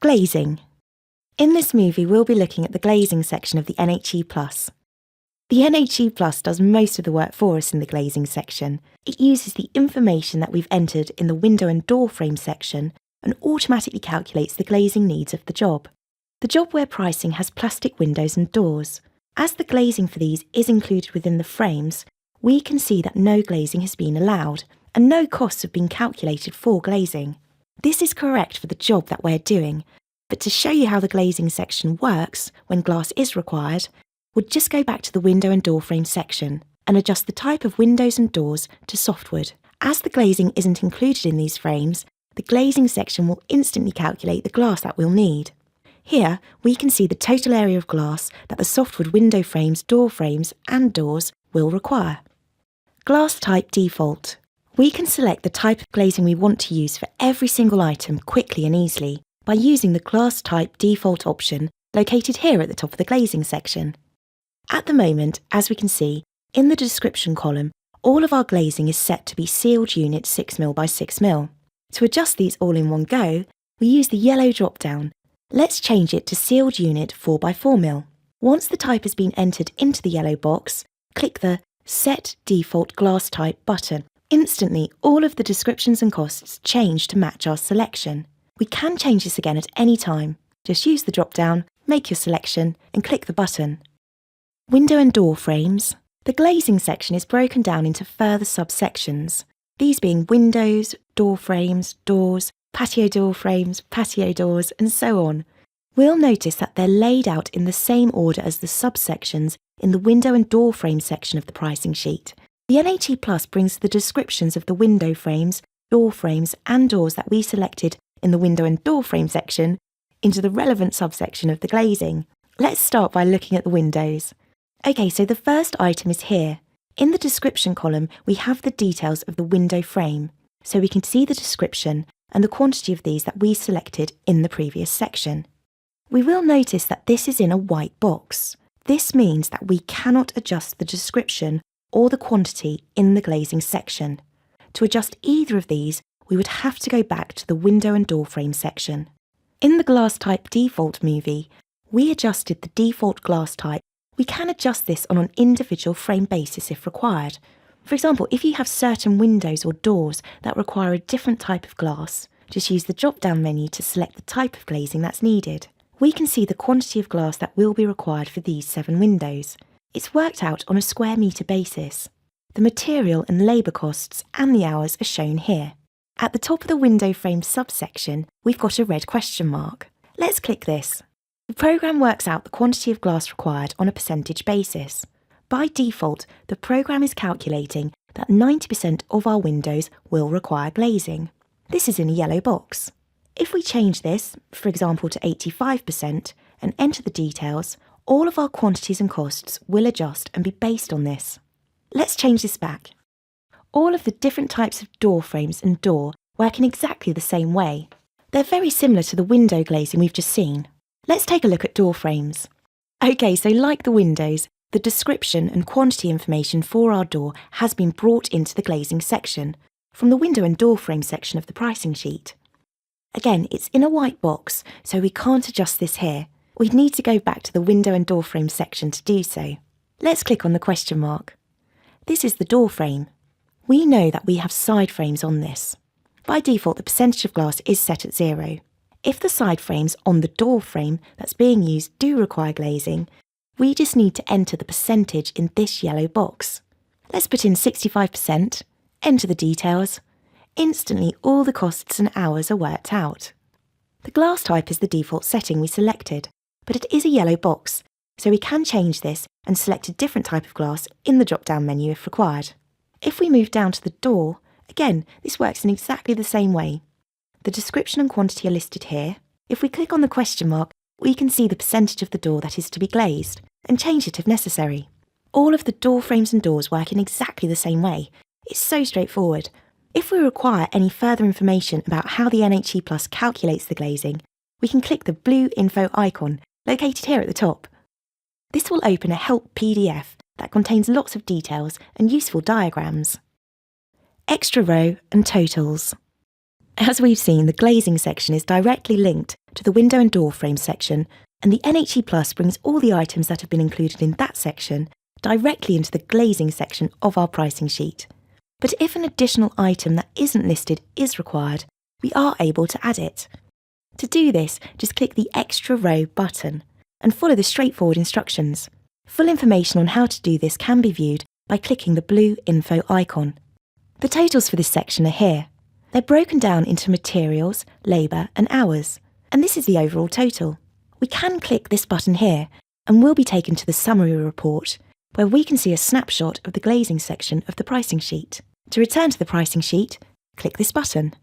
Glazing. In this movie, we'll be looking at the glazing section of the NHE Plus. The NHE Plus does most of the work for us in the glazing section. It uses the information that we've entered in the window and door frame section and automatically calculates the glazing needs of the job. The job we're pricing has plastic windows and doors. As the glazing for these is included within the frames, we can see that no glazing has been allowed and no costs have been calculated for glazing. This is correct for the job that we're doing, but to show you how the glazing section works when glass is required, we'll just go back to the window and door frame section and adjust the type of windows and doors to softwood. As the glazing isn't included in these frames, the glazing section will instantly calculate the glass that we'll need. Here, we can see the total area of glass that the softwood window frames, door frames and doors will require. Glass type default. We can select the type of glazing we want to use for every single item quickly and easily by using the glass type default option located here at the top of the glazing section. At the moment, as we can see, in the description column, all of our glazing is set to be sealed unit 6mm by 6mm. To adjust these all in one go, we use the yellow drop-down. Let's change it to sealed unit 4x4mm. Once the type has been entered into the yellow box, click the Set Default Glass Type button. Instantly, all of the descriptions and costs change to match our selection. We can change this again at any time. Just use the drop-down, make your selection, and click the button. Window and door frames. The glazing section is broken down into further subsections, these being windows, door frames, doors, patio door frames, patio doors, and so on. We'll notice that they're laid out in the same order as the subsections in the window and door frame section of the pricing sheet. The NHE Plus brings the descriptions of the window frames, door frames and doors that we selected in the window and door frame section into the relevant subsection of the glazing. Let's start by looking at the windows. Okay, so the first item is here. In the description column, we have the details of the window frame, so we can see the description and the quantity of these that we selected in the previous section. We will notice that this is in a white box. This means that we cannot adjust the description or the quantity in the glazing section. To adjust either of these, we would have to go back to the window and door frame section. In the glass type default movie, we adjusted the default glass type. We can adjust this on an individual frame basis if required. For example, if you have certain windows or doors that require a different type of glass, just use the drop-down menu to select the type of glazing that's needed. We can see the quantity of glass that will be required for these 7 windows. It's worked out on a square metre basis. The material and labour costs and the hours are shown here. At the top of the window frame subsection, we've got a red question mark. Let's click this. The programme works out the quantity of glass required on a percentage basis. By default, the programme is calculating that 90% of our windows will require glazing. This is in a yellow box. If we change this, for example to 85%, and enter the details, all of our quantities and costs will adjust and be based on this. Let's change this back. All of the different types of door frames and door work in exactly the same way. They're very similar to the window glazing we've just seen. Let's take a look at door frames. Okay, so like the windows, the description and quantity information for our door has been brought into the glazing section from the window and door frame section of the pricing sheet. Again, it's in a white box, so we can't adjust this here. We'd need to go back to the window and door frame section to do so. Let's click on the question mark. This is the door frame. We know that we have side frames on this. By default, the percentage of glass is set at 0. If the side frames on the door frame that's being used do require glazing, we just need to enter the percentage in this yellow box. Let's put in 65%, enter the details. Instantly, all the costs and hours are worked out. The glass type is the default setting we selected, but it is a yellow box, so we can change this and select a different type of glass in the drop-down menu if required. If we move down to the door, again, this works in exactly the same way. The description and quantity are listed here. If we click on the question mark, we can see the percentage of the door that is to be glazed and change it if necessary. All of the door frames and doors work in exactly the same way. It's so straightforward. If we require any further information about how the NHE Plus calculates the glazing, we can click the blue info icon located here at the top. This will open a help PDF that contains lots of details and useful diagrams. Extra row and totals. As we've seen, the glazing section is directly linked to the window and door frame section, and the NHE Plus brings all the items that have been included in that section directly into the glazing section of our pricing sheet. But if an additional item that isn't listed is required, we are able to add it. To do this, just click the Extra Row button and follow the straightforward instructions. Full information on how to do this can be viewed by clicking the blue info icon. The totals for this section are here. They're broken down into materials, labour and hours, and this is the overall total. We can click this button here and we'll be taken to the summary report, where we can see a snapshot of the glazing section of the pricing sheet. To return to the pricing sheet, click this button.